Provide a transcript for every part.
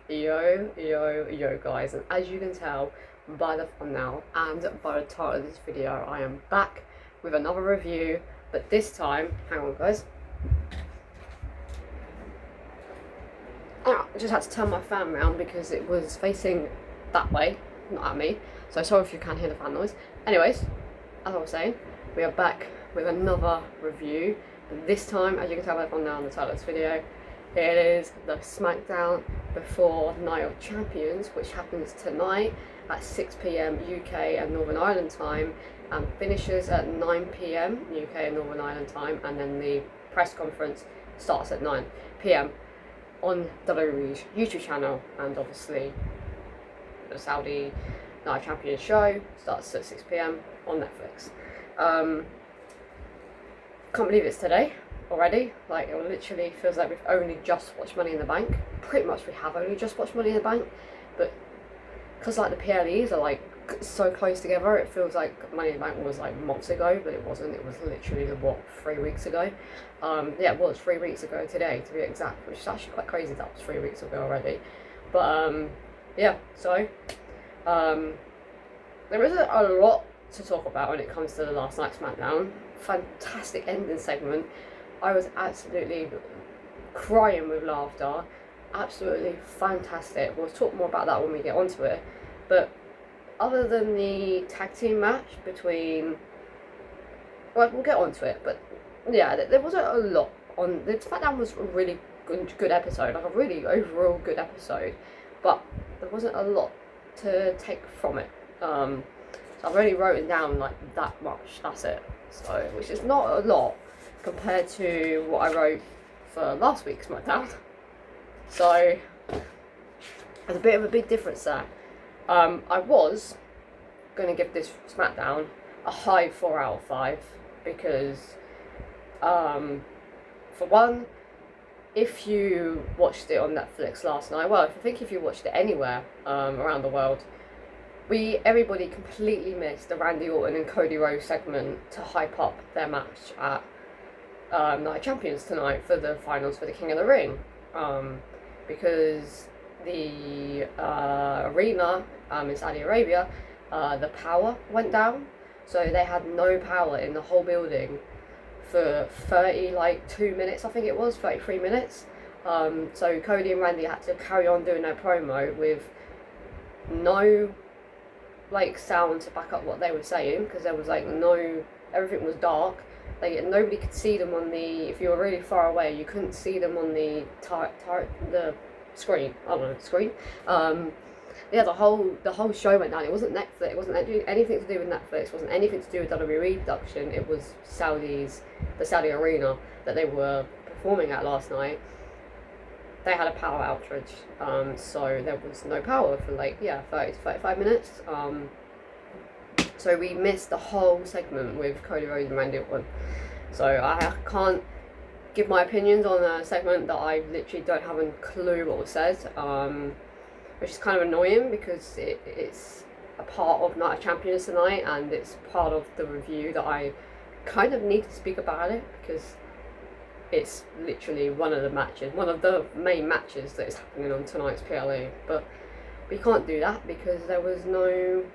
Yo guys, and as you can tell by the thumbnail and by the title of this video, I am back with another review, but this time, hang on guys, I just had to turn my fan around because it was facing that way, not at me, so sorry if you can't hear the fan noise. Anyways, as I was saying, we are back with another review, but this time, as you can tell by the thumbnail and the title of this video, it is the Smackdown before Night of Champions, which happens tonight at 6 PM UK and Northern Ireland time and finishes at 9 PM UK and Northern Ireland time, and then the press conference starts at 9 PM on WWE's YouTube channel, and obviously the Saudi Night of Champions show starts at 6 PM on Netflix. Can't believe it's today already. Like, it literally feels like we've only just watched Money in the Bank. Pretty much we have only just watched Money in the Bank, but because like the PLEs are like so close together, it feels like Money in the Bank was like months ago, but it wasn't. It was literally 3 weeks ago. Yeah, it was 3 weeks ago today to be exact, which is actually quite crazy that was 3 weeks ago already. But yeah, so there isn't a lot to talk about when it comes to the last night's Smackdown. Fantastic ending segment. I was absolutely crying with laughter. Absolutely fantastic. We'll talk more about that when we get onto it. But other than the tag team match between, well, we'll get onto it. But yeah, there wasn't a lot on. The Smackdown was a really good episode, like a really overall good episode. But there wasn't a lot to take from it. So I've only written down like that much. That's it. So, which is not a lot compared to what I wrote for last week's Smackdown. So there's a bit of a big difference there. I was going to give this Smackdown a high 4 out of 5 because, for one, if you watched it on Netflix last night, well, I think if you watched it anywhere around the world, everybody completely missed the Randy Orton and Cody Rhodes segment to hype up their match at Night of Champions tonight for the finals for the King of the Ring, because the arena in Saudi Arabia, the power went down, so they had no power in the whole building for 32 minutes, I think it was 33 minutes. So Cody and Randy had to carry on doing their promo with no like sound to back up what they were saying, because there was like everything was dark. Like, nobody could see them on the, if you were really far away, you couldn't see them on the the screen. I don't know, screen. Yeah, the whole show went down. It wasn't Netflix. It wasn't anything to do with Netflix. It wasn't anything to do with WWE production. It was the Saudi arena that they were performing at last night. They had a power outage, so there was no power for 30 to 35 minutes. So we missed the whole segment with Cody Rhodes and Randy Orton. So I can't give my opinions on a segment that I literally don't have a clue what was said, which is kind of annoying because it's a part of Night of Champions tonight, and it's part of the review that I kind of need to speak about it, because it's literally one of the main matches that is happening on tonight's PLE. But we can't do that because there was no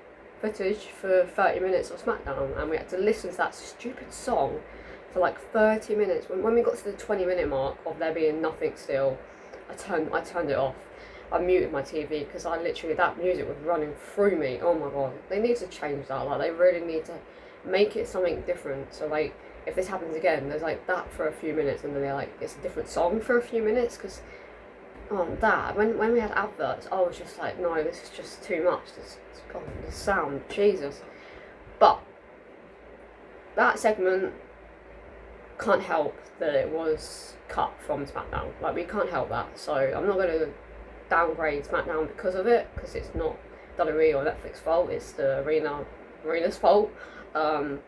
footage for 30 minutes of Smackdown, and we had to listen to that stupid song for like 30 minutes. When we got to the 20-minute mark of there being nothing still, I turned it off. I muted my TV because that music was running through me. Oh my god, they need to change that. Like, they really need to make it something different. So like, if this happens again, there's like that for a few minutes, and then they're like, it's a different song for a few minutes, because when we had adverts, I was just like, no, this is just too much. The sound, Jesus. But that segment can't help that it was cut from Smackdown. Like, we can't help that. So I'm not going to downgrade Smackdown because of it, because it's not WWE or Netflix fault. It's the arena's fault. And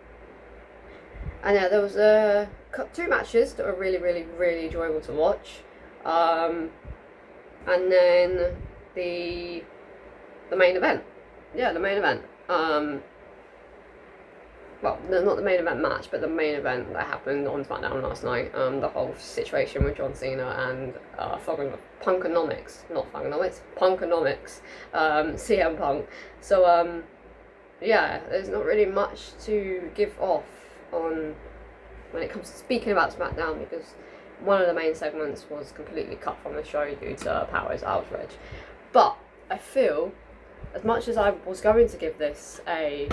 yeah, there was two matches that were really, really, really enjoyable to watch. And then the main event. Yeah, the main event. well, not the main event match, but the main event that happened on SmackDown last night. The whole situation with John Cena and Punkonomics, not Thuganomics, Punkonomics, CM Punk. So, yeah, there's not really much to give off on when it comes to speaking about SmackDown, because one of the main segments was completely cut from the show due to Power's outrage. But I feel, as much as I was going to give this a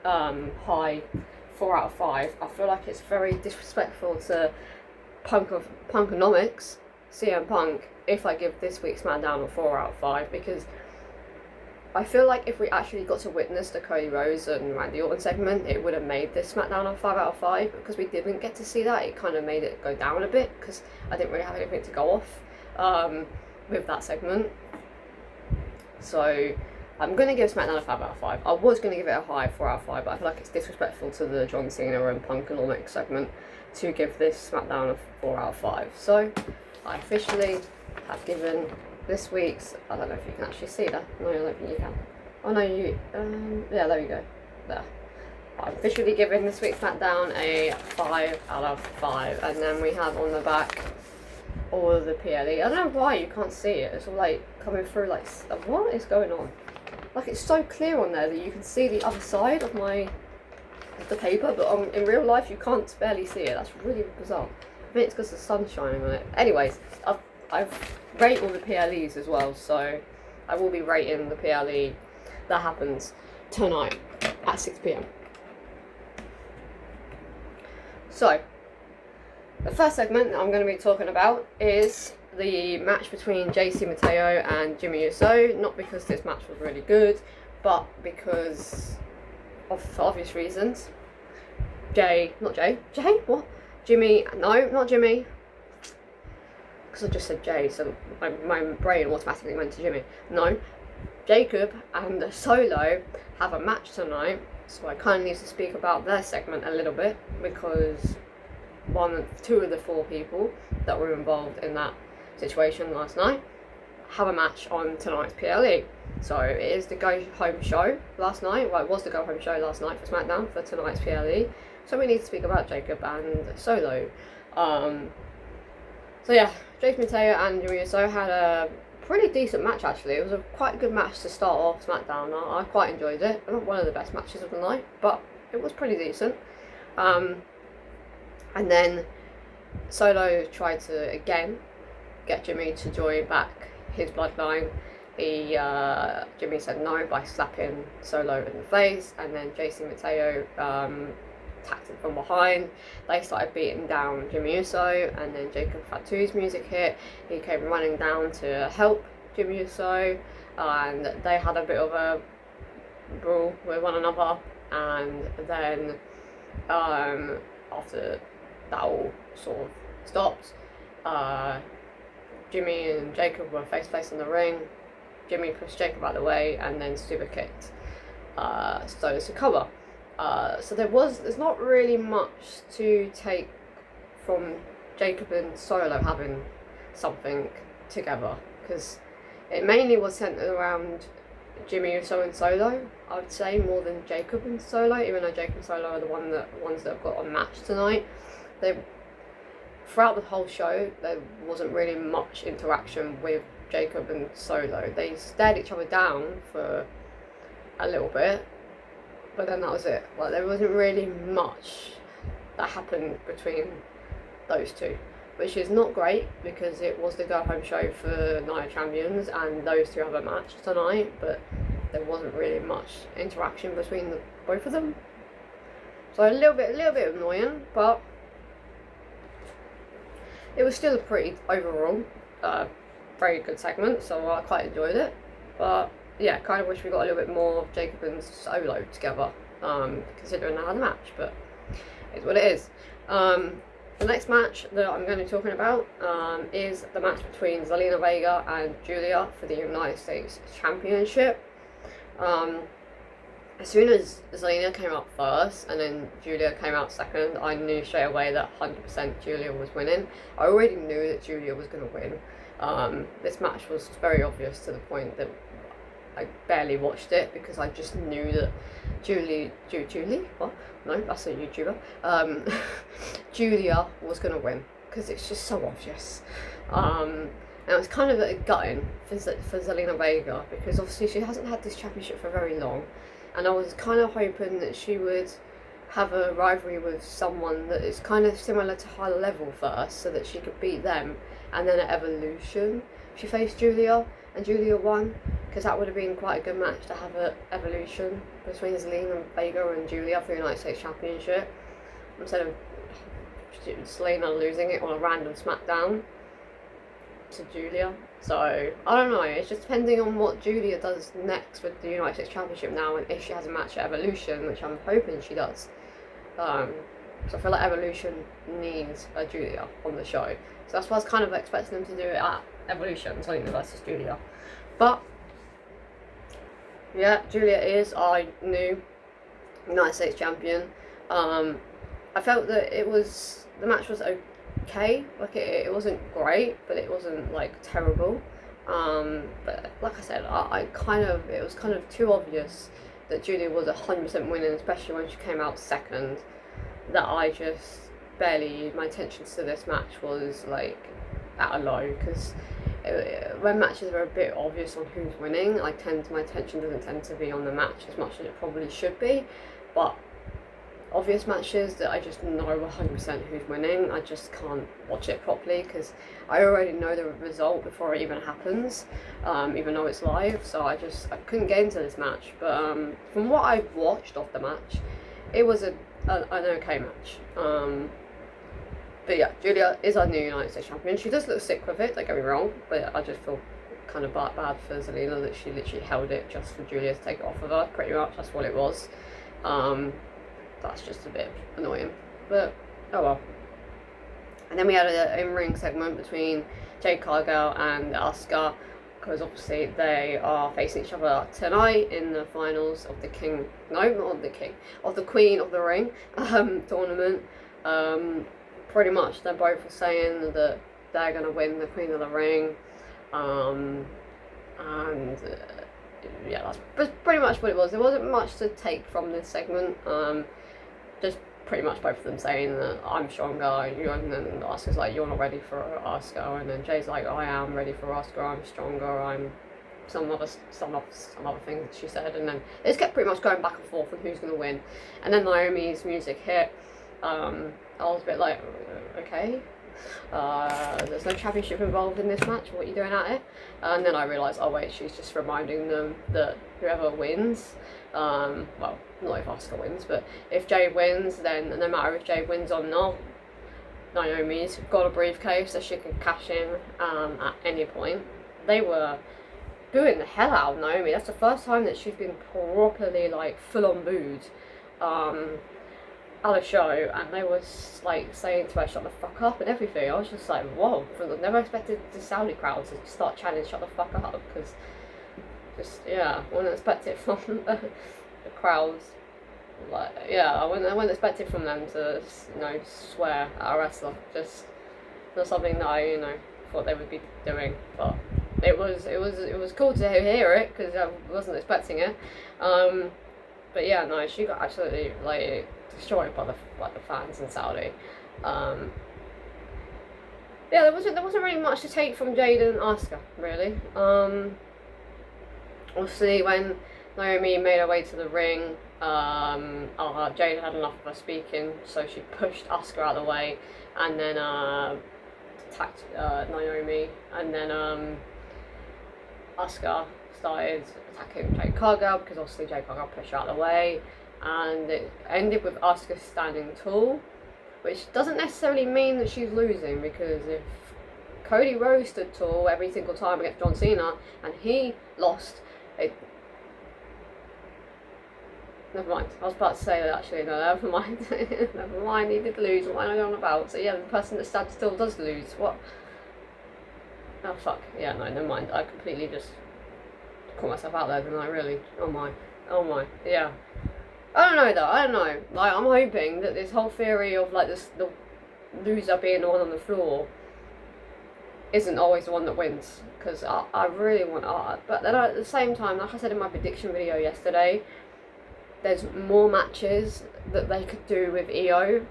high 4 out of 5, I feel like it's very disrespectful to Punkonomics, CM Punk, if I give this week's SmackDown a 4 out of 5, because I feel like if we actually got to witness the Cody Rhodes and Randy Orton segment, it would have made this SmackDown a 5 out of 5. Because we didn't get to see that, it kind of made it go down a bit, because I didn't really have anything to go off with that segment. So I'm going to give SmackDown a 5 out of 5. I was going to give it a high 4 out of 5, but I feel like it's disrespectful to the John Cena and Punkonomics segment to give this SmackDown a 4 out of 5. So I officially have given this week's, I don't know if you can actually see that. No, I don't think you can. Oh no, yeah, there we go. There. I'm officially giving this week's SmackDown a 5 out of 5. And then we have on the back all of the PLE. I don't know why you can't see it. It's all like coming through like, what is going on? Like, it's so clear on there that you can see the other side of the paper, but in real life you can't barely see it. That's really bizarre. I think it's because the sun's shining on it. Anyways, I've rated all the PLEs as well, so I will be rating the PLE that happens tonight at 6 PM. So, the first segment that I'm going to be talking about is the match between JC Mateo and Jimmy Uso. Not because this match was really good, but because for obvious reasons. Jimmy, no, not Jimmy. Because I just said Jay, so my brain automatically went to Jimmy. No, Jacob and Solo have a match tonight, so I kind of need to speak about their segment a little bit, because two of the 4 people that were involved in that situation last night have a match on tonight's PLE. So it is the go home show last night. Well, it was the go home show last night for SmackDown for tonight's PLE. So we need to speak about Jacob and Solo. So yeah, Jake Mateo and Jimmy Uso had a pretty decent match actually. It was a quite good match to start off SmackDown. I quite enjoyed it. Not one of the best matches of the night, but it was pretty decent. And then Solo tried to again get Jimmy to join back his bloodline. Jimmy said no by slapping Solo in the face, and then JC Mateo attacked him from behind. They started beating down Jimmy Uso, and then Jacob Fatu's music hit. He came running down to help Jimmy Uso, and they had a bit of a brawl with one another. And then after that all sort of stopped, Jimmy and Jacob were face to face in the ring. Jimmy pushed Jacob out of the way and then super kicked Solo to cover. So there's not really much to take from Jacob and Solo having something together, because it mainly was centered around Jimmy Uso and Solo, I would say, more than Jacob and Solo, even though Jacob and Solo are the ones that have got a match tonight. Throughout the whole show, there wasn't really much interaction with Jacob and Solo. They stared each other down for a little bit, but then that was it. Like, there wasn't really much that happened between those two, which is not great, because it was the go home show for Night of Champions and those two have a match tonight, but there wasn't really much interaction between both of them. So a little bit annoying, but it was still a pretty overall very good segment, so I quite enjoyed it. But yeah, kind of wish we got a little bit more of Jacob and Solo together, considering they had a match, but it's what it is. The next match that I'm going to be talking about is the match between Zelina Vega and Julia for the United States Championship. As soon as Zelina came out first and then Julia came out second, I knew straight away that 100% Julia was winning. I already knew that Julia was going to win. This match was very obvious, to the point that I barely watched it because I just knew that Julie, what? No, that's a YouTuber. Julia was gonna win because it's just so obvious. And it was kind of gutting for Zelina Vega because obviously she hasn't had this championship for very long, and I was kind of hoping that she would have a rivalry with someone that is kind of similar to her level first, so that she could beat them, and then at Evolution she faced Julia and Julia won, because that would have been quite a good match to have at Evolution between Zelina Vega and Julia for the United States Championship, instead of Zelina losing it on a random Smackdown to Julia. So I don't know, it's just depending on what Julia does next with the United States Championship now, and if she has a match at Evolution, which I'm hoping she does. So I feel like Evolution needs a Julia on the show, so that's why I was kind of expecting them to do it at Evolution, Zelina versus Julia. But yeah, Julia is our new United States champion. I felt that the match was okay. Like it wasn't great, but it wasn't like terrible. But like I said, it was kind of too obvious that Julia was 100% winning, especially when she came out second, that I just barely, my attention to this match was like at a low, because when matches are a bit obvious on who's winning, my attention doesn't tend to be on the match as much as it probably should be. But obvious matches that I just know 100% who's winning, I just can't watch it properly because I already know the result before it even happens, even though it's live. So I couldn't get into this match. But from what I've watched of the match, it was an okay match. But yeah, Julia is our new United States champion. She does look sick with it, don't get me wrong, but I just feel kind of bad for Zelina that she literally held it just for Julia to take it off of her. Pretty much, that's what it was. That's just a bit annoying, but oh well. And then we had an in-ring segment between Jade Cargill and Asuka, because obviously they are facing each other tonight in the finals of the of the Queen of the Ring tournament. Pretty much they're both saying that they're going to win the Queen of the Ring, yeah, that's pretty much what it was. There wasn't much to take from this segment. Just pretty much both of them saying that I'm stronger, and then Asuka's like, you're not ready for Asuka, and then Jay's like, I am ready for Asuka, I'm stronger, I'm some other things that she said, and then it's kept pretty much going back and forth on who's going to win. And then Naomi's music hit. I was a bit like, okay, there's no championship involved in this match, what are you doing at it? And then I realised, oh wait, she's just reminding them that whoever wins, well, not if Asuka wins, but if Jade wins, then no matter if Jade wins or not, Naomi's got a briefcase that she can cash in at any point. They were booing the hell out of Naomi. That's the first time that she's been properly like full on booed at a show, and they were like saying to her, shut the fuck up and everything. I was just like, whoa, I never expected the Saudi crowd to start chanting shut the fuck up, because just, yeah, I wouldn't expect it from the crowds. Like, yeah, I wouldn't expect it from them to, swear at a wrestler. Just not something that I, thought they would be doing. But it was cool to hear it, because I wasn't expecting it. But yeah, no, she got absolutely like destroyed by the fans in Saudi. Yeah, there wasn't really much to take from Jade and Asuka, really. Obviously, when Naomi made her way to the ring, Jade had enough of her speaking, so she pushed Asuka out of the way, and then attacked Naomi, and then Asuka started attacking Jade Cargill, because obviously Jade Cargill pushed her out of the way, and it ended with Asuka standing tall, which doesn't necessarily mean that she's losing, because if Cody Rhodes stood tall every single time against John Cena and he lost, never mind, I was about to say that actually, no, never mind, never mind, he did lose, what am I on about? So yeah, the person that stands still does lose, what? Oh fuck, yeah, no, never mind, I completely just caught myself out there, didn't I, really? Oh my, yeah. I don't know, like, I'm hoping that this whole theory of, like, the loser being the one on the floor isn't always the one that wins, because I really want art. But then at the same time, like I said in my prediction video yesterday, there's more matches that they could do with Io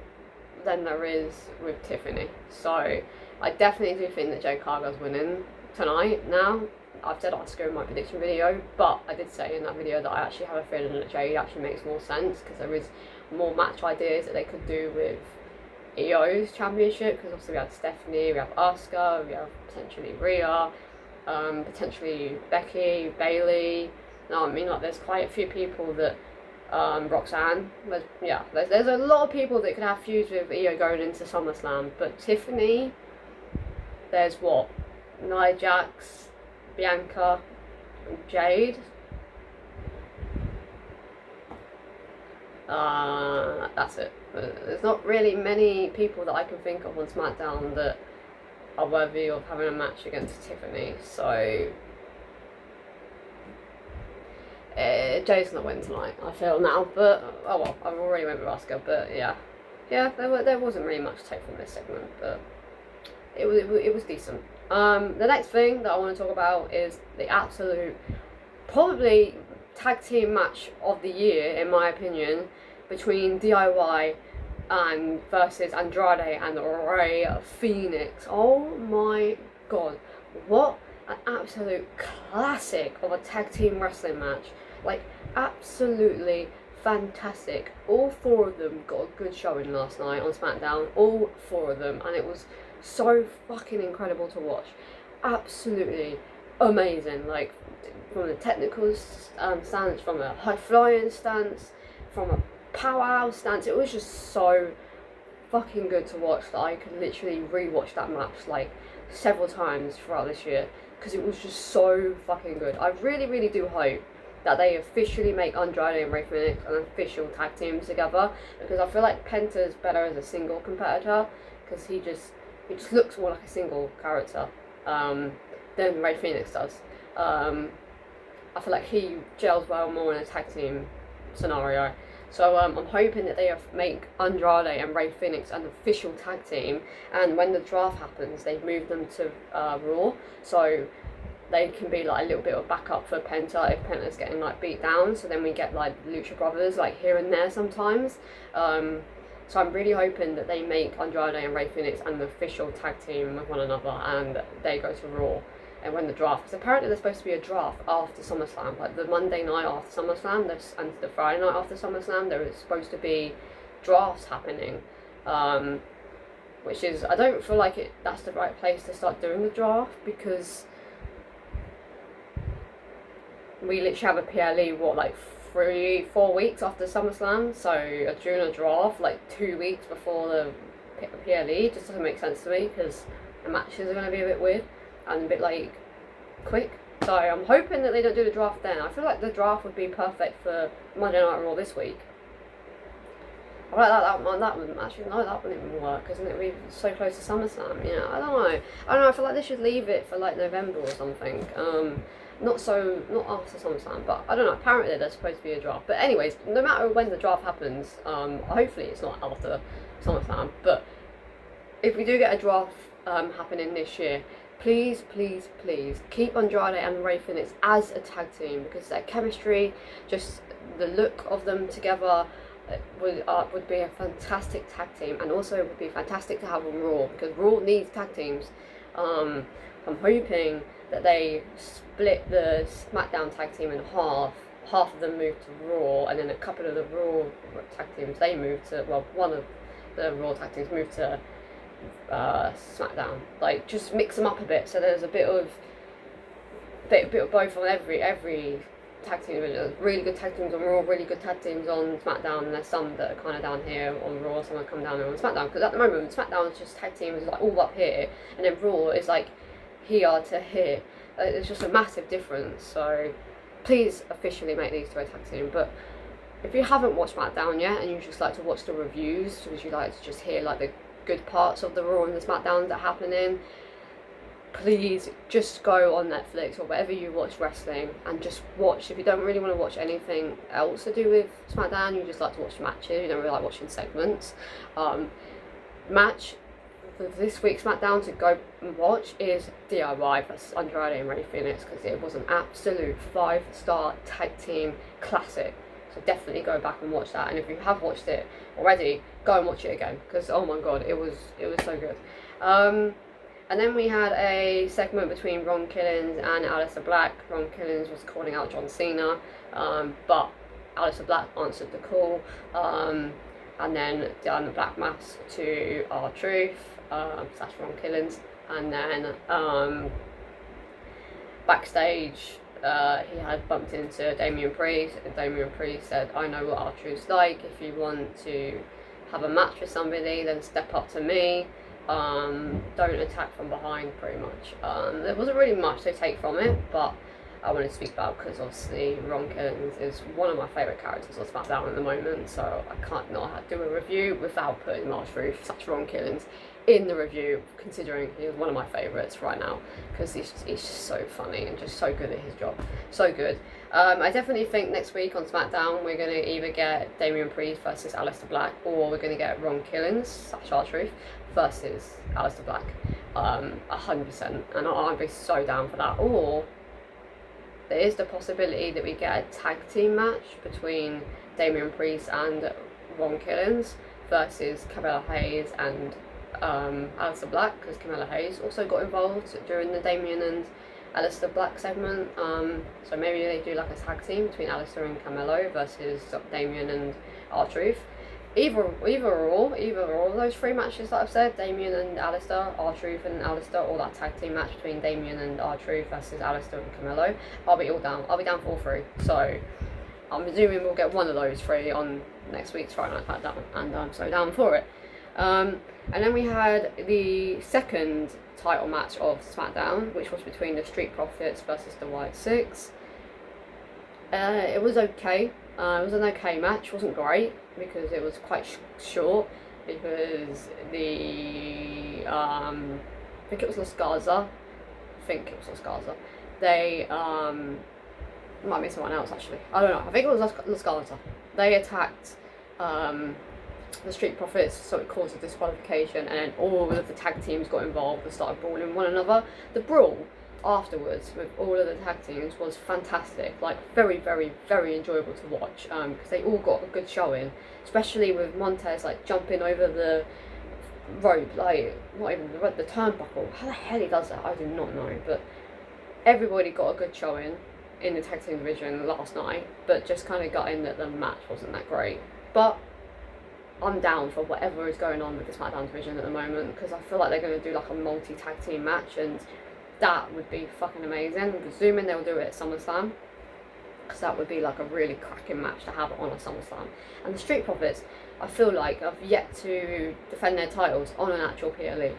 than there is with Tiffany. So I definitely do think that Jade Cargill's winning tonight now. I've said Asuka in my prediction video, but I did say in that video that I actually have a feeling that Jade actually makes more sense, because there is more match ideas that they could do with Io's championship, because obviously we have Stephanie, we have Asuka, we have potentially Rhea, potentially Becky, Bailey. No, I mean, like, there's quite a few people that, Roxanne, there's a lot of people that could have feuds with Io going into SummerSlam, but Tiffany, there's what, Nia Jax, Bianca, and Jade. That's it. There's not really many people that I can think of on SmackDown that are worthy of having a match against Tiffany, so Jade's not winning tonight, I feel now, but oh well, I've already went with Asuka, but yeah, there wasn't really much to take from this segment, but it was decent. The next thing that I want to talk about is the absolute, probably tag team match of the year, in my opinion, between DIY and versus Andrade and Rey Fenix. Oh my god, what an absolute classic of a tag team wrestling match. Like, absolutely fantastic. All four of them got a good showing last night on SmackDown, all four of them, and it was so fucking incredible to watch. Absolutely amazing, like, from a technical stance, from a high flying stance, from a powerhouse stance. It was just so fucking good to watch that I could literally rewatch that match like several times throughout this year, because it was just so fucking good. I really do hope that they officially make Andrade and Rey Fenix an official tag team together, because I feel like Penta's better as a single competitor, because he just looks more like a single character than Rey Fenix does. I feel like he gels well more in a tag team scenario. So I'm hoping that they make Andrade and Rey Fenix an official tag team, and when the draft happens, they move them to Raw, so they can be like a little bit of backup for Penta if Penta's getting like beat down. So then we get like Lucha Brothers like here and there sometimes. So I'm really hoping that they make Andrade and Rey Fenix an official tag team with one another, and they go to Raw. And when the draft, because apparently there's supposed to be a draft after SummerSlam, like the Monday night after SummerSlam, and the Friday night after SummerSlam, there is supposed to be drafts happening, which is, I don't feel like that's the right place to start doing the draft, because we literally have a PLE, what, like 3-4 weeks after SummerSlam, so during a draft, like 2 weeks before the PLE, just doesn't make sense to me, because the matches are going to be a bit weird and a bit like quick. So I'm hoping that they don't do the draft then. I feel like the draft would be perfect for Monday Night Raw this week. I like that wouldn't actually, no, that wouldn't even work, isn't it? We're so close to SummerSlam, you know. I don't know, I feel like they should leave it for like November or something. Not after SummerSlam, but I don't know, apparently there's supposed to be a draft. But anyways, no matter when the draft happens, hopefully it's not after SummerSlam, but if we do get a draft happening this year, please keep Andrade and Rey Fenix as a tag team, because their chemistry, just the look of them together, would be a fantastic tag team, and also it would be fantastic to have on Raw, because Raw needs tag teams. I'm hoping that they split the SmackDown tag team in half of them move to Raw, and then a couple of the Raw tag teams, they move to, well, one of the Raw tag teams move to SmackDown. Like, just mix them up a bit, so there's a bit of both on every tag team. There's really good tag teams on Raw, really good tag teams on SmackDown, and there's some that are kind of down here on Raw, some that come down here on SmackDown, because at the moment SmackDown is just tag teams like all up here, and then Raw is like here to here. It's just a massive difference. So please officially make these two a tag team. But if you haven't watched SmackDown yet, and you just like to watch the reviews, because you like to just hear like the good parts of the Raw and the SmackDowns that are happening, please just go on Netflix or wherever you watch wrestling and just watch. If you don't really want to watch anything else to do with SmackDown, you just like to watch matches, you don't really like watching segments, match for this week's SmackDown to go and watch is DIY versus Andrade and Rey Fénix, because it was an absolute 5-star tag team classic. So definitely go back and watch that. And if you have watched it already, go and watch it again, because oh my god, it was so good. And then we had a segment between Ron Killings and Aleister Black. Ron Killings was calling out John Cena, but Aleister Black answered the call, and then done the Black Mass to R-Truth / Ron Killings, and then backstage he had bumped into Damian Priest, and Damian Priest said, "I know what R-Truth's like. If you want to have a match with somebody, then step up to me. Don't attack from behind," pretty much. There wasn't really much to take from it, but I wanted to speak about, because obviously Ron Killings is one of my favourite characters on SmackDown at the moment, so I can't not do a review without putting R-Truth / Ron Killings in the review, considering he's one of my favourites right now, because he's just so funny and just so good at his job. So good. I definitely think next week on SmackDown we're going to either get Damian Priest versus Aleister Black, or we're going to get Ron Killings / R-Truth versus Aleister Black. 100%, and I'd be so down for that. Or there is the possibility that we get a tag team match between Damian Priest and Ron Killings versus Carmella Hayes and Aleister Black, because Carmella Hayes also got involved during the Damian and Aleister Black segment. So maybe they do like a tag team between Aleister and Carmelo versus Damian and R-Truth. Either or all those three matches that I've said, Damian and Aleister, R-Truth and Aleister, or that tag team match between Damian and R-Truth versus Aleister and Carmelo, I'll be down for all three. So I'm assuming we'll get one of those three on next week's Friday Night SmackDown, and I'm so down for it. And then we had the second title match of SmackDown, which was between the Street Profits versus the White Six. It was okay. It was an okay match. It wasn't great because it was quite short, because I think it was Los Garza. They might be someone else actually. I don't know. I think it was Los Garza. They attacked the Street Profits, so it caused a disqualification, and then all of the tag teams got involved and started brawling one another. The brawl afterwards with all of the tag teams was fantastic, like very, very, very enjoyable to watch, because they all got a good showing, especially with Montez like jumping over the rope, like not even the turnbuckle. How the hell he does that, I do not know, but everybody got a good showing in the tag team division last night, but just kind of got in that the match wasn't that great. But I'm down for whatever is going on with the SmackDown division at the moment, because I feel like they're going to do like a multi-tag team match, and that would be fucking amazing. I'm presuming they'll do it at SummerSlam, because that would be like a really cracking match to have on a SummerSlam. And the Street Profits, I feel like, have yet to defend their titles on an actual PLE.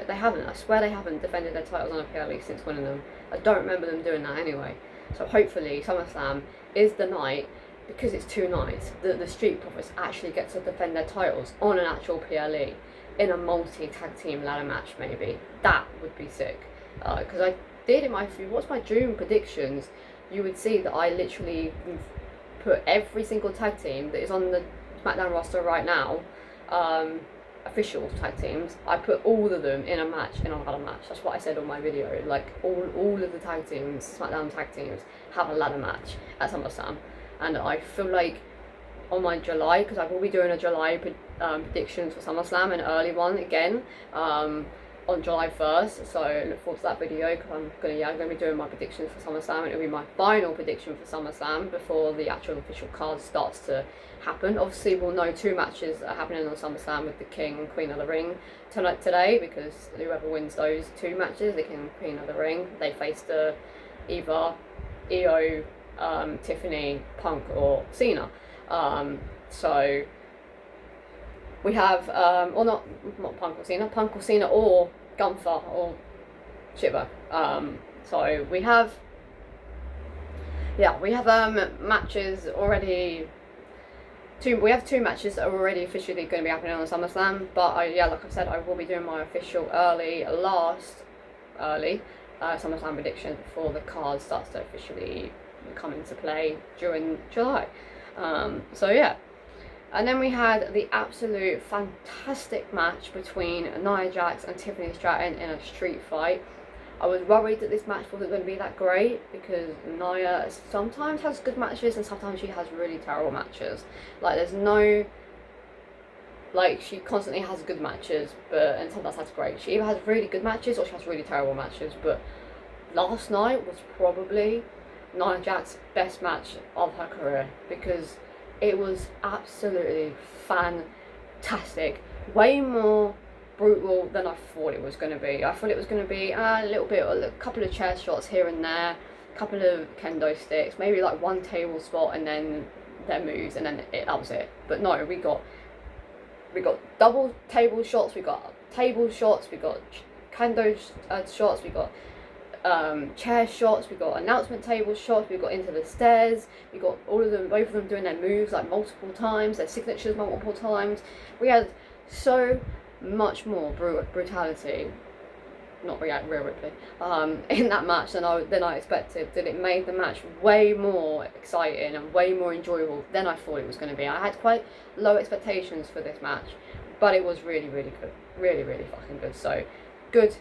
They haven't. I swear they haven't defended their titles on a PLE since winning them. I don't remember them doing that anyway. So hopefully SummerSlam is the night, because it's 2 nights, that the Street Profits actually get to defend their titles on an actual PLE in a multi-tag team ladder match maybe. That would be sick. Because I did if you watch my June predictions, you would see that I literally put every single tag team that is on the SmackDown roster right now, official tag teams, I put all of them in a match, in a ladder match. That's what I said on my video. Like all of the tag teams, SmackDown tag teams, have a ladder match at SummerSlam. And I feel like on my July, because I will be doing a July predictions for SummerSlam, an early one again, on July 1st, so look forward to that video, because I'm going to be doing my predictions for SummerSlam, and it'll be my final prediction for SummerSlam before the actual official card starts to happen. Obviously we'll know 2 matches are happening on SummerSlam with the King and Queen of the Ring today, because whoever wins those 2 matches, the King and Queen of the Ring, they face either Io, Tiffany, Punk or Cena. So we have, or not Punk or Cena or Gunther or Shiva. So we have matches already. We have 2 matches that are already officially going to be happening on SummerSlam. But like I said, I will be doing my official early SummerSlam prediction before the card starts to officially come into play during July. So yeah. And then we had the absolute fantastic match between Nia Jax and Tiffany Stratton in a street fight. I was worried that this match wasn't going to be that great because Nia sometimes has good matches and sometimes she has really terrible matches. Like, there's no... Like, she constantly has good matches, and sometimes that's great. She either has really good matches or she has really terrible matches, but last night was probably Nia Jax's best match of her career because it was absolutely fantastic. Way more brutal than I thought it was going to be. I thought it was going to be a couple of chair shots here and there, a couple of kendo sticks, maybe like one table spot and then their moves, and then that was it. But no, we got double table shots, we got table shots, we got kendo shots, we got chair shots, we got announcement table shots, we got into the stairs, we got both of them doing their moves like multiple times, their signatures multiple times. We had so much more brutality, not Rhea Ripley, in that match than I expected. That it made the match way more exciting and way more enjoyable than I thought it was going to be. I had quite low expectations for this match, but it was really, really good, really, really fucking good. So good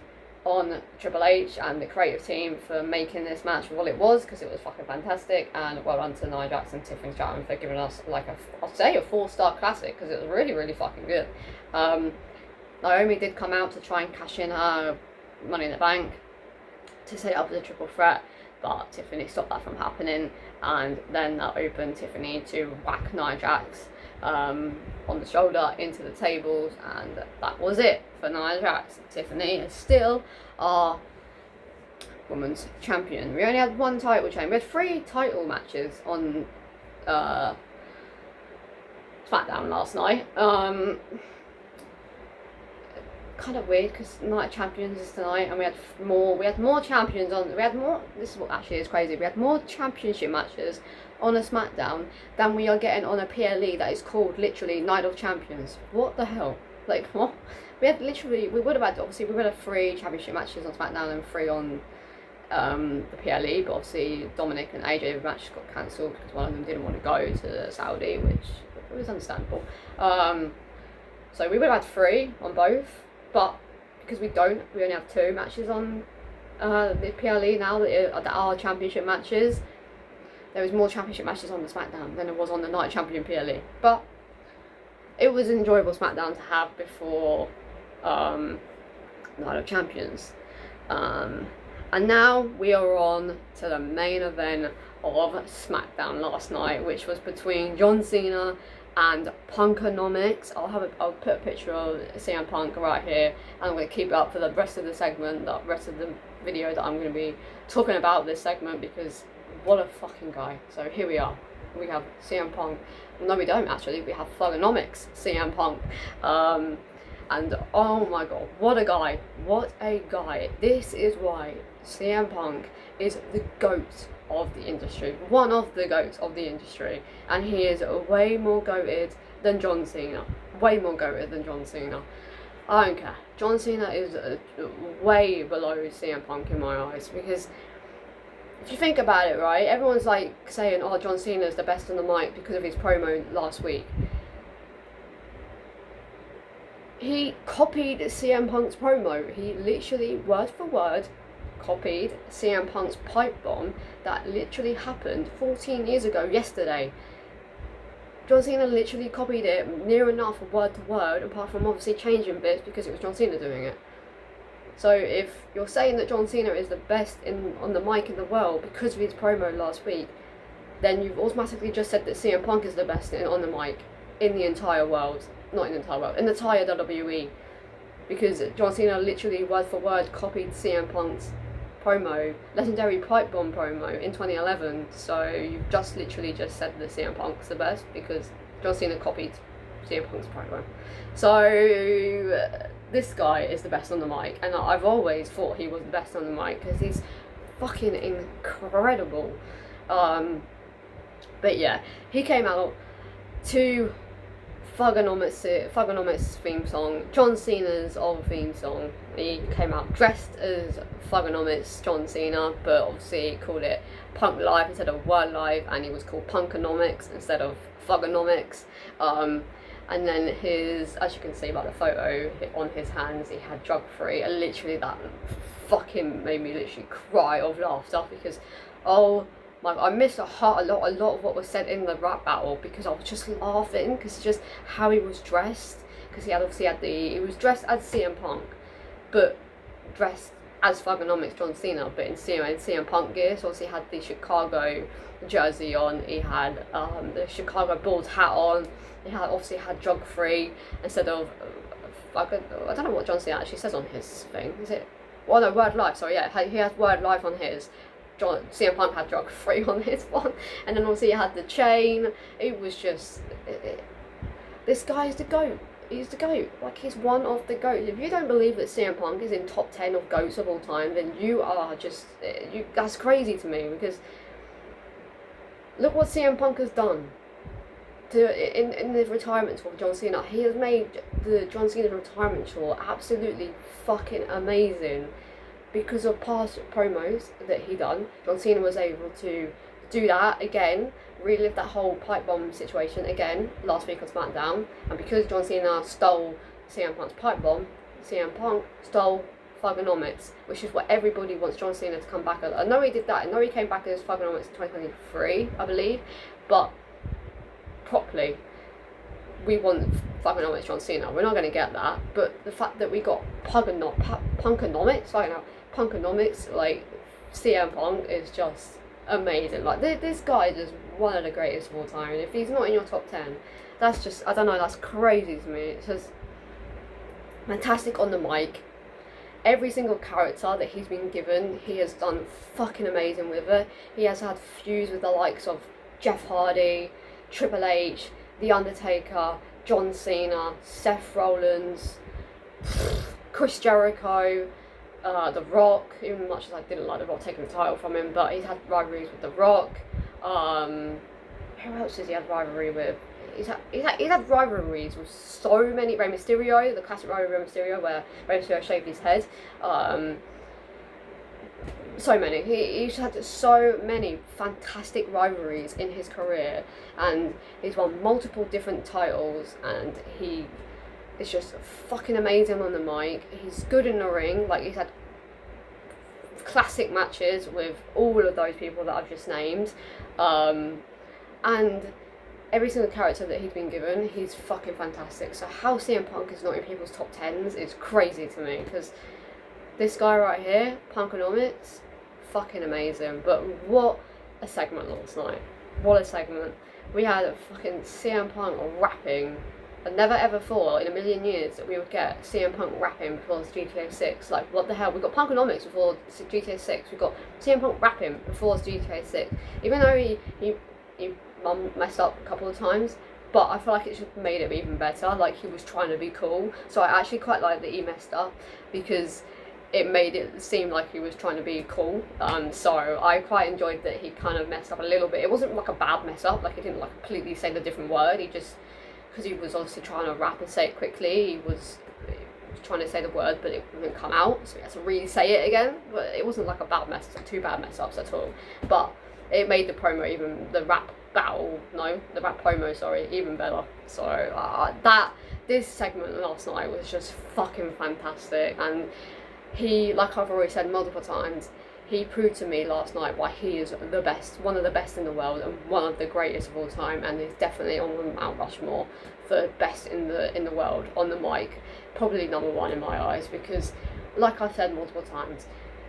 on Triple H and the creative team for making this match what it was, because it was fucking fantastic, and well done to Nia Jax and Tiffany Stratton for giving us like I'd say a 4-star classic, because it was really, really fucking good. Naomi did come out to try and cash in her Money in the Bank to set up the triple threat, but Tiffany stopped that from happening, and then that opened Tiffany to whack Nia Jax on the shoulder into the tables, and that was it for Nia Jax. Tiffany is still our women's champion. We only had one title change. We had 3 title matches on Smackdown last night. Kind of weird because Night of Champions is tonight, and we had more champions on. This is what actually is crazy. We had more championship matches on a Smackdown than we are getting on a PLE that is called literally Night of Champions. What the hell? Like, what? We would have had 3 championship matches on Smackdown and 3 on the PLE, but obviously Dominic and AJ match got cancelled because one of them didn't want to go to Saudi, which was understandable. So we would have had 3 on both. But because we only have 2 matches on the PLE now that are championship matches. There was more championship matches on the Smackdown than there was on the Night Champion PLE. But it was an enjoyable Smackdown to have before Night of Champions. And now we are on to the main event of Smackdown last night, which was between John Cena and Punkonomics. I'll put a picture of CM Punk right here, and I'm going to keep it up for the rest of the segment, the rest of the video that I'm going to be talking about this segment, because what a fucking guy. So here we are. We have CM Punk. No, we don't actually. We have thuganomics CM Punk. And oh my god, what a guy. What a guy. This is why CM Punk is the GOAT of the industry, one of the GOATs of the industry, and he is way more goated than John Cena, way more goated than John Cena. I don't care. John Cena is way below CM Punk in my eyes, because if you think about it, right, everyone's like saying, oh, John Cena is the best on the mic because of his promo last week. He copied CM Punk's promo. He literally, word for word, copied CM Punk's pipe bomb that literally happened 14 years ago yesterday. John Cena literally copied it near enough word to word, apart from obviously changing bits because it was John Cena doing it. So if you're saying that John Cena is the best on the mic in the world because of his promo last week, then you've automatically just said that CM Punk is the best on the mic in the entire world. Not in the entire world, in the entire WWE. Because John Cena literally word for word copied CM Punk's promo, legendary pipe bomb promo in 2011. So you've just literally just said that CM Punk's the best because John Cena copied CM Punk's promo. So this guy is the best on the mic, and I've always thought he was the best on the mic because he's fucking incredible. But yeah, he came out to thuganomics theme song, John Cena's old theme song. He came out dressed as thuganomics John Cena, but obviously he called it Punk Life instead of Word Life, and he was called Punkonomics instead of thuganomics. And then as you can see by the photo on his hands, he had drug free, and literally that fucking made me literally cry of laughter, because oh my God, I missed a lot of what was said in the rap battle, because I was just laughing, because just how he was dressed, because he was dressed as CM Punk, but dressed as thuganomics John Cena, but in CM Punk gear. So obviously he had the Chicago jersey on, he had the Chicago Bulls hat on, he had drug free instead of I don't know what John Cena actually says on his thing. Is it? Well, no, Word Life. Sorry, yeah, he has Word Life on his. CM Punk had drug free on his one, and then obviously he had the chain. It was just this guy is the GOAT. He's the GOAT. Like, he's one of the GOATs. If you don't believe that CM Punk is in top 10 of GOATs of all time, then you are just that's crazy to me, because look what CM Punk has done in the retirement tour of John Cena. He has made the John Cena retirement tour absolutely fucking amazing because of past promos that he done. John Cena was able to do that again, relive that whole pipe bomb situation again last week on Smackdown, and because John Cena stole CM Punk's pipe bomb, CM Punk stole thuganomics, which is what everybody wants John Cena to come back as. I know he did that, I know he came back as thuganomics in 2023, I believe, but properly, we want thuganomics John Cena. We're not going to get that, but the fact that we got punkonomics, like CM Punk, is just amazing. Like, this guy is just one of the greatest of all time, and if he's not in your top 10, that's just, I don't know, that's crazy to me. It's just fantastic on the mic. Every single character that he's been given, he has done fucking amazing with it. He has had feuds with the likes of Jeff Hardy, Triple H, The Undertaker, John Cena, Seth Rollins, Chris Jericho, The Rock, even much as I didn't like The Rock taking the title from him, but he's had rivalries with The Rock. Who else has he had rivalry with? He's had rivalries with so many. Rey Mysterio, the classic rivalry with Rey Mysterio, where Rey Mysterio shaved his head. So many. He's had so many fantastic rivalries in his career, and he's won multiple different titles, and he is just fucking amazing on the mic. He's good in the ring. Like, he's had classic matches with all of those people that I've just named, and every single character that he's been given, he's fucking fantastic. So how CM Punk is not in people's top 10s is crazy to me, because this guy right here, Punkonomics, fucking amazing. But what a segment last night. What a segment. We had fucking CM Punk rapping. I never ever thought in a million years that we would get CM Punk rapping before GTA 6. Like, what the hell? We got Punkonomics before GTA 6. We got CM Punk rapping before GTA 6. Even though he messed up a couple of times, but I feel like it just made it even better. Like, he was trying to be cool, so I actually quite like that he messed up, because it made it seem like he was trying to be cool. So I quite enjoyed that he kind of messed up a little bit. It wasn't like a bad mess up, like he didn't like completely say the different word. He just, because he was obviously trying to rap and say it quickly, he was trying to say the word, but it wouldn't come out, so he had to really say it again. But it wasn't like a bad mess, two bad mess ups at all. But it made the promo, even the rap promo, sorry, even better. So this segment last night was just fucking fantastic, and he, like I've already said multiple times, he proved to me last night why he is the best, one of the best in the world, and one of the greatest of all time, and he's definitely on the Mount Rushmore for best in the world on the mic. Probably number one in my eyes, because, like I've said multiple times,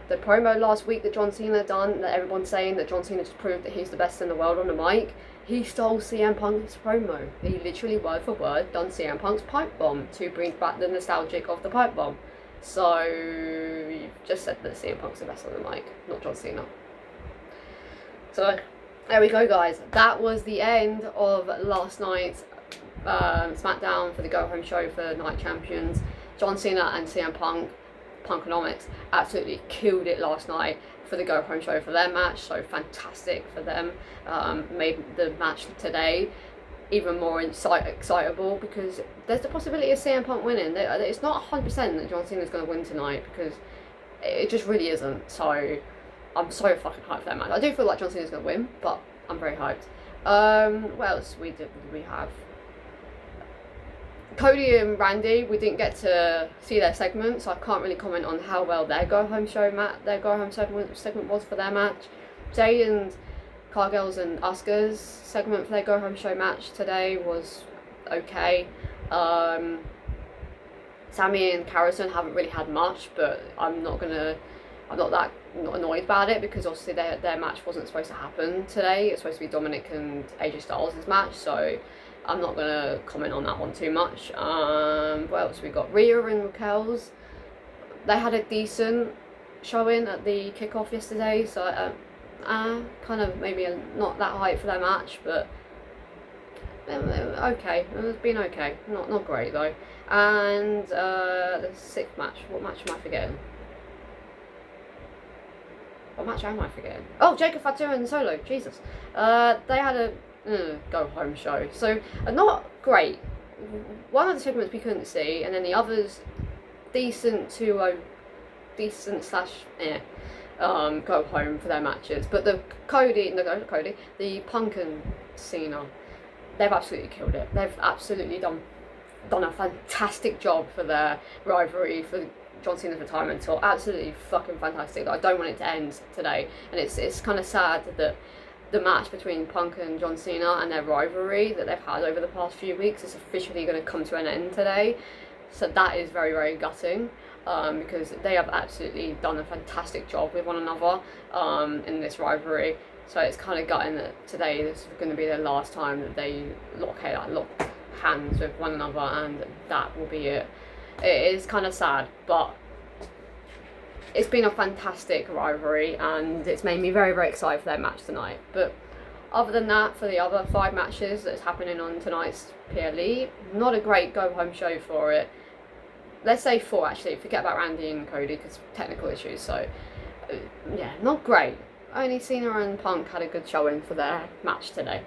the promo last week that John Cena done, that everyone's saying that John Cena just proved that he's the best in the world on the mic, he stole CM Punk's promo. He literally word for word done CM Punk's pipe bomb to bring back the nostalgic of the pipe bomb. So you've just said that CM Punk's the best on the mic, not John Cena. So there we go, guys. That was the end of last night's Smackdown for the Go Home show for Night Champions. John Cena and CM Punk, Punkonomics, absolutely killed it last night for the Go Home show for their match. So fantastic for them. Made the match today even more excitable, because there's the possibility of CM Punk winning. It's not 100% that John Cena's going to win tonight, because it just really isn't. So I'm so fucking hyped for that match. I do feel like John Cena's going to win, but I'm very hyped. What else we have? Cody and Randy, we didn't get to see their segment, so I can't really comment on how well their go-home segment was for their match. Jay and Cargill's and Asuka's segment for their go-home show match today was okay. Sammy and Harrison haven't really had much, but I'm not annoyed about it, because obviously their match wasn't supposed to happen today. It's supposed to be Dominic and AJ Styles' match, so I'm not going to comment on that one too much. What else we got? Rhea and Raquel's. They had a decent showing at the kickoff yesterday, so kind of maybe not that hype for their match, but okay. It's been okay. Not great though. And the sixth match. What match am I forgetting? What match am I forgetting? Oh, Jacob Fatu and Solo. Jesus. They had a go home show, so not great. One of the segments we couldn't see, and then the others decent slash go home for their matches. But the Punk and Cena, they've absolutely killed it. They've absolutely done a fantastic job for their rivalry, for John Cena's retirement tour. Absolutely fucking fantastic. I don't want it to end today, and it's kind of sad that the match between Punk and John Cena and their rivalry that they've had over the past few weeks is officially going to come to an end today. So that is very, very gutting, because they have absolutely done a fantastic job with one another in this rivalry. So it's kind of gutting that today this is going to be the last time that they lock hands with one another, and that will be it. It is kind of sad, but it's been a fantastic rivalry, and it's made me very, very excited for their match tonight. But other than that, for the other 5 matches that's happening on tonight's PLE, not a great go-home show for it. Let's say 4, actually. Forget about Randy and Cody, because technical issues. So, yeah, not great. Only Cena and Punk had a good showing for their match today.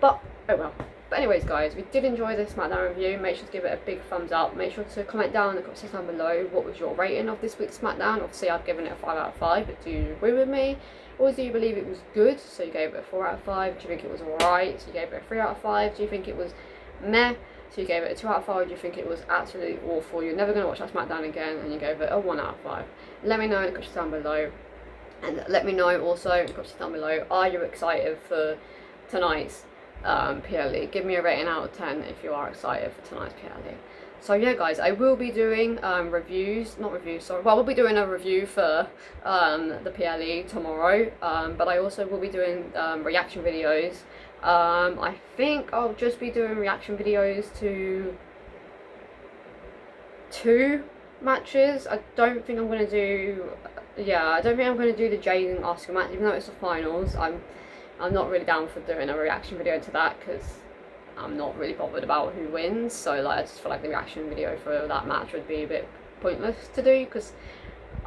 But, oh well. But anyways, guys, we did enjoy this Smackdown review. Make sure to give it a big thumbs up. Make sure to comment down in the comment section down below what was your rating of this week's Smackdown. Obviously, I've given it a 5 out of 5, but do you agree with me? Or do you believe it was good, so you gave it a 4 out of 5? Do you think it was alright, so you gave it a 3 out of 5? Do you think it was meh, so you gave it a 2 out of 5? Do you think it was absolutely awful, you're never going to watch that Smackdown again, and you gave it a 1 out of 5? Let me know in the comments down below. And let me know also in the comments down below, are you excited for tonight's PLE? Give me a rating out of 10 if you are excited for tonight's PLE. So yeah, guys, I will be doing we'll be doing a review for the PLE tomorrow, but I also will be doing reaction videos. I think I'll just be doing reaction videos to 2 matches. I don't think I'm going to do the Jade and Asuka match, even though it's the finals. I'm not really down for doing a reaction video to that, because I'm not really bothered about who wins. So like, I just feel like the reaction video for that match would be a bit pointless to do, because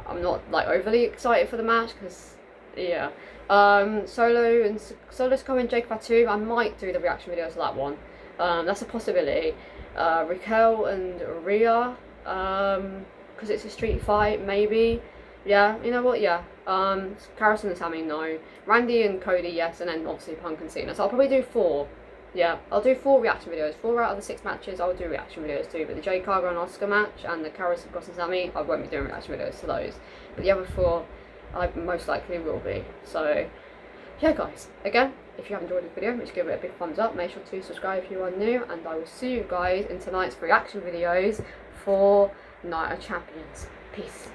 I'm not like overly excited for the match. Because yeah, Solo's coming, Jacob Fatu. I might do the reaction video to that one. That's a possibility. Raquel and Rhea, because it's a street fight, maybe. Yeah, you know what, yeah. Harrison and Sammy, no. Randy and Cody, yes, and then obviously Punk and Cena. So I'll probably do 4. Yeah, I'll do 4 reaction videos. 4 out of the 6 matches, I'll do reaction videos too. But the Jay Cargo and Asuka match and the Harrison and Sammy, I won't be doing reaction videos to those. But the other 4, I most likely will be. So, yeah, guys. Again, if you have enjoyed this video, make sure to give it a big thumbs up. Make sure to subscribe if you are new. And I will see you guys in tonight's reaction videos for Night of Champions. Peace.